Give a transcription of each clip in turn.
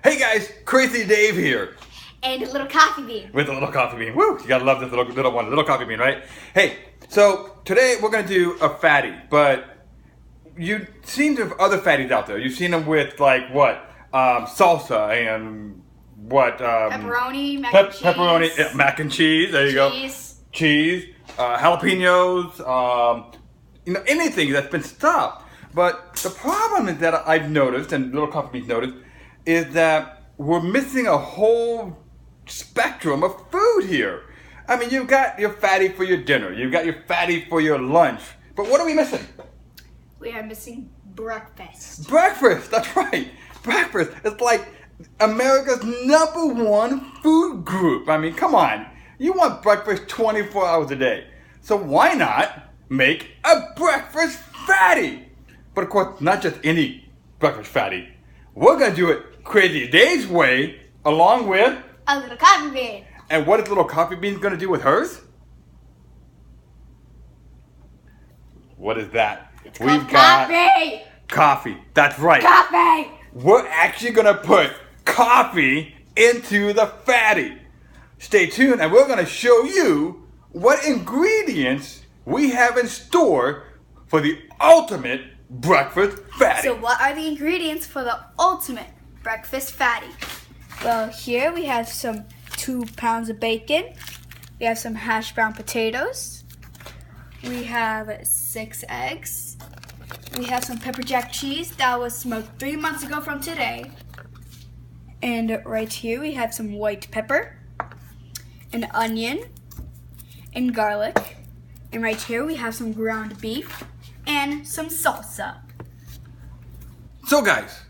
Hey guys, Crazy Dave here. And a little coffee bean. With a little coffee bean. Woo! You gotta love this little one, little coffee bean, right? Hey, so today we're gonna do a fatty, but you've seen the other fatties out there. You've seen them with like what? Salsa and what? Pepperoni, mac and cheese. Pepperoni, mac and cheese. There you go. Cheese, jalapenos, anything that's been stuffed. But the problem is that I've noticed, and little coffee beans noticed, is that we're missing a whole spectrum of food here. I mean, you've got your fatty for your dinner, you've got your fatty for your lunch, but what are we missing? We are missing breakfast. Breakfast, that's right. Breakfast. It's like America's #1 food group. I mean, come on. You want breakfast 24 hours a day. So why not make a breakfast fatty? But of course, not just any breakfast fatty. We're going to do it Crazy Dave's way, along with a little coffee bean. And what is little coffee bean going to do with hers? What is that? It's called coffee. Coffee. That's right. Coffee. We're actually going to put coffee into the fatty. Stay tuned and we're going to show you what ingredients we have in store for the ultimate breakfast fatty. So what are the ingredients for the ultimate breakfast fatty? Well, here we have some 2 pounds of bacon. We have some hashed brown potatoes. We have 6 eggs. We have some pepper jack cheese that was smoked 3 months ago from today. And right here we have some white pepper, an onion, and garlic. And right here we have some ground beef and some salsa. So guys,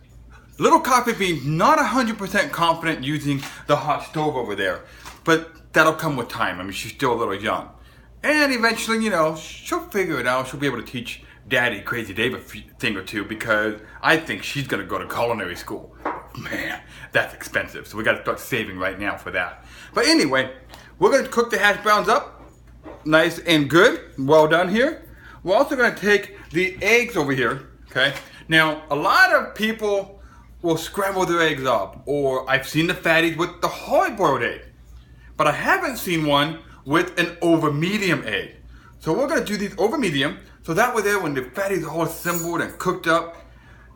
little coffee bean's not 100% confident using the hot stove over there, but that'll come with time. I mean, she's still a little young. And eventually, she'll figure it out. She'll be able to teach Daddy, Crazy Dave, a thing or two, because I think she's gonna go to culinary school. Man, that's expensive, so we gotta start saving right now for that. But anyway, we're gonna cook the hash browns up, nice and good, well done here. We're also gonna take the eggs over here, okay? Now, a lot of people will scramble their eggs up, or I've seen the fatties with the hard-boiled egg, but I haven't seen one with an over-medium egg. So we're gonna do these over-medium, so that way there, when the fatties are all assembled and cooked up,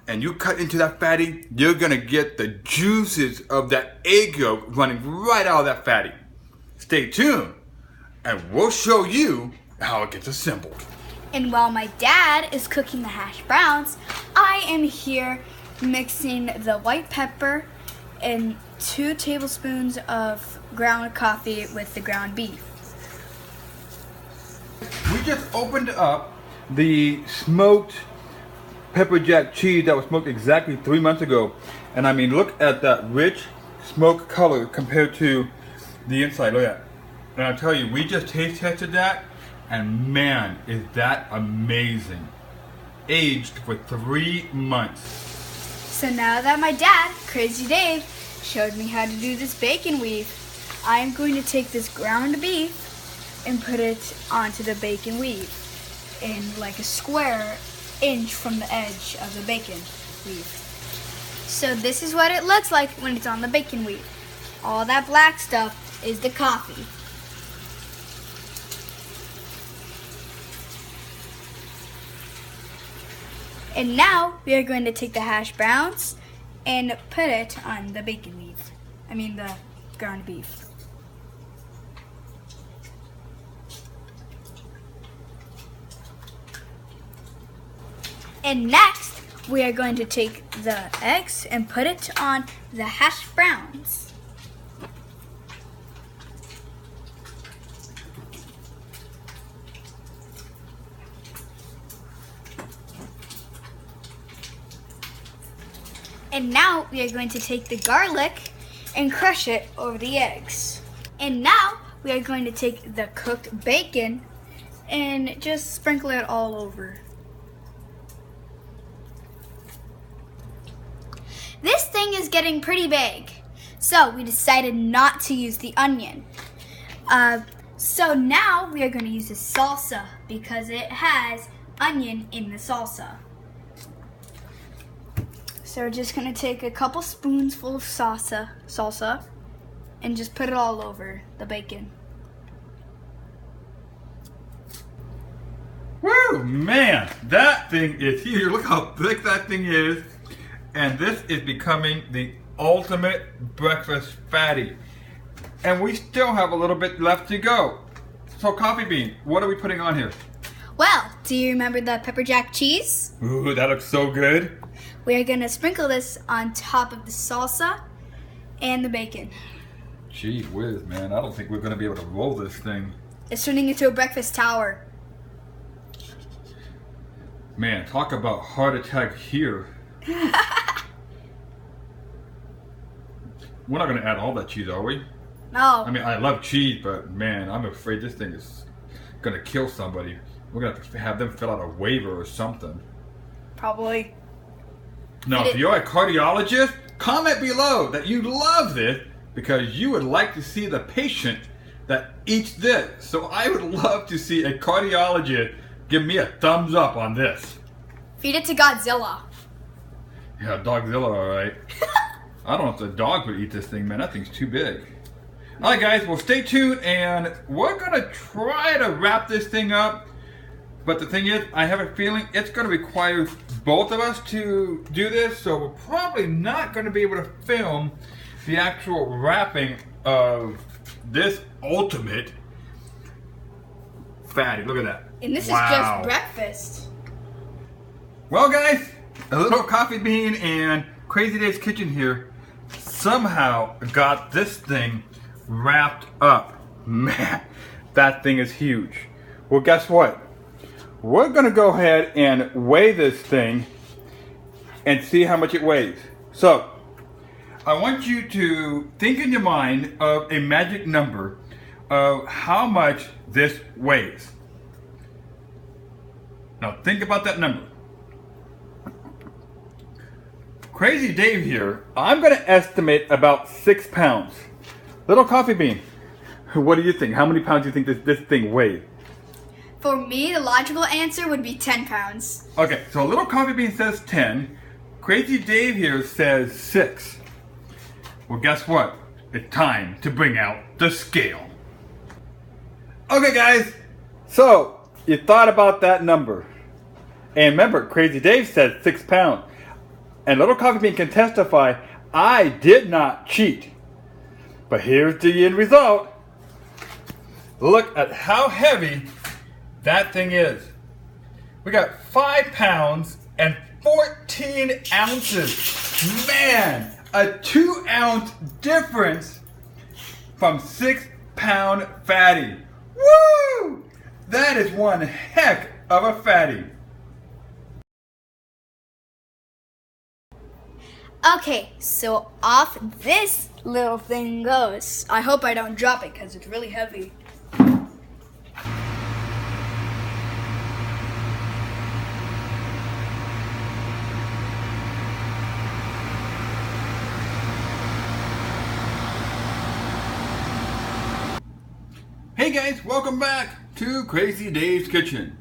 and you cut into that fatty, you're gonna get the juices of that egg yolk running right out of that fatty. Stay tuned, and we'll show you how it gets assembled. And while my dad is cooking the hash browns, I am here mixing the white pepper and 2 tablespoons of ground coffee with the ground beef. We just opened up the smoked pepper jack cheese that was smoked exactly 3 months ago. And I mean, look at that rich smoke color compared to the inside. Look at that. And I tell you, we just taste tested that. And man, is that amazing. Aged for 3 months. So now that my dad, Crazy Dave, showed me how to do this bacon weave, I'm going to take this ground beef and put it onto the bacon weave in like a square inch from the edge of the bacon weave. So this is what it looks like when it's on the bacon weave. All that black stuff is the coffee. And now we are going to take the hash browns and put it on the bacon weave. I mean the ground beef. And next, we are going to take the eggs and put it on the hash browns. And now we are going to take the garlic and crush it over the eggs. And now we are going to take the cooked bacon and just sprinkle it all over. This thing is getting pretty big, so we decided not to use the onion. So now we are going to use the salsa because it has onion in the salsa. So we're just gonna take a couple spoonsful of salsa, and just put it all over the bacon. Woo, man, that thing is huge. Look how thick that thing is. And this is becoming the ultimate breakfast fatty. And we still have a little bit left to go. So Coffee Bean, what are we putting on here? Well, do you remember the pepper jack cheese? Ooh, that looks so good. We're gonna sprinkle this on top of the salsa and the bacon. Gee whiz, man, I don't think we're gonna be able to roll this thing. It's turning into a breakfast tower. Man, talk about heart attack here. We're not gonna add all that cheese, are we? No. I mean, I love cheese, but man, I'm afraid this thing is gonna kill somebody. We're gonna have to have them fill out a waiver or something. Probably. Now, if you're a cardiologist, comment below that you love this because you would like to see the patient that eats this. So I would love to see a cardiologist give me a thumbs up on this. Feed it to Godzilla. Yeah, Dogzilla, alright. I don't know if the dog would eat this thing, man. That thing's too big. Alright guys, well stay tuned and we're gonna try to wrap this thing up. But the thing is, I have a feeling it's gonna require both of us to do this, so we're probably not gonna be able to film the actual wrapping of this ultimate fatty. Look at that. And this is just breakfast. Well guys, a little Coffee Bean and Crazy Dave's Kitchen here somehow got this thing wrapped up. Man, that thing is huge. Well, guess what? We're gonna go ahead and weigh this thing and see how much it weighs. So, I want you to think in your mind of a magic number of how much this weighs. Now think about that number. Crazy Dave here, I'm gonna estimate about 6 pounds. Little Coffee Bean, what do you think? How many pounds do you think this thing weighs? For me, the logical answer would be 10 pounds. Okay, so Little Coffee Bean says 10. Crazy Dave here says 6. Well, guess what? It's time to bring out the scale. Okay, guys. So, you thought about that number. And remember, Crazy Dave said 6 pounds. And Little Coffee Bean can testify, I did not cheat. But here's the end result. Look at how heavy that thing is. We got 5 pounds and 14 ounces. Man, a 2-ounce difference from 6 pound fatty. Woo! That is one heck of a fatty. Okay, so off this little thing goes. I hope I don't drop it because it's really heavy. Hey guys, welcome back to Crazy Dave's Kitchen.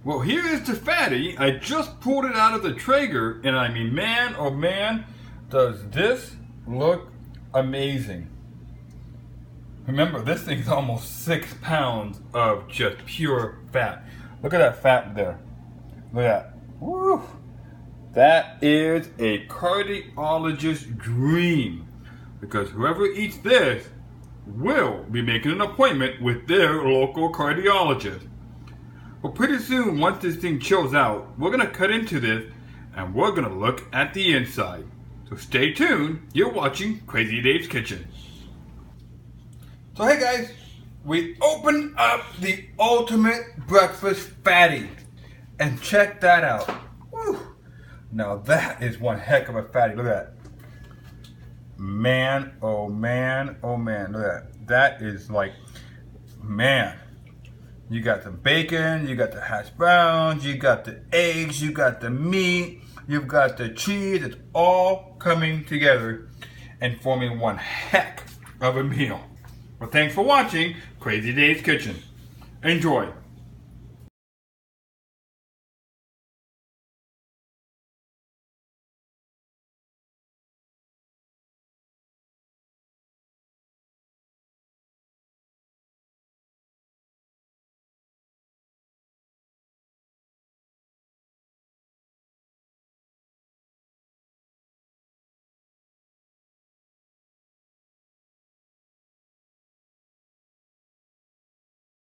Well, here is the fatty. I just pulled it out of the Traeger, and I mean, man, oh man, does this look amazing. Remember, this thing's almost 6 pounds of just pure fat. Look at that fat there. Look at that. Woo! That is a cardiologist's dream, because whoever eats this will be making an appointment with their local cardiologist. Well, pretty soon, once this thing chills out, we're going to cut into this and we're going to look at the inside. So stay tuned. You're watching Crazy Dave's Kitchen. So hey guys, we opened up the ultimate breakfast fatty. And check that out. Woo. Now that is one heck of a fatty. Look at that. Man, oh man, oh man. Look at that. That is like, man. You got the bacon, you got the hash browns, you got the eggs, you got the meat, you've got the cheese. It's all coming together and forming one heck of a meal. Well, thanks for watching Crazy Dave's Kitchen. Enjoy.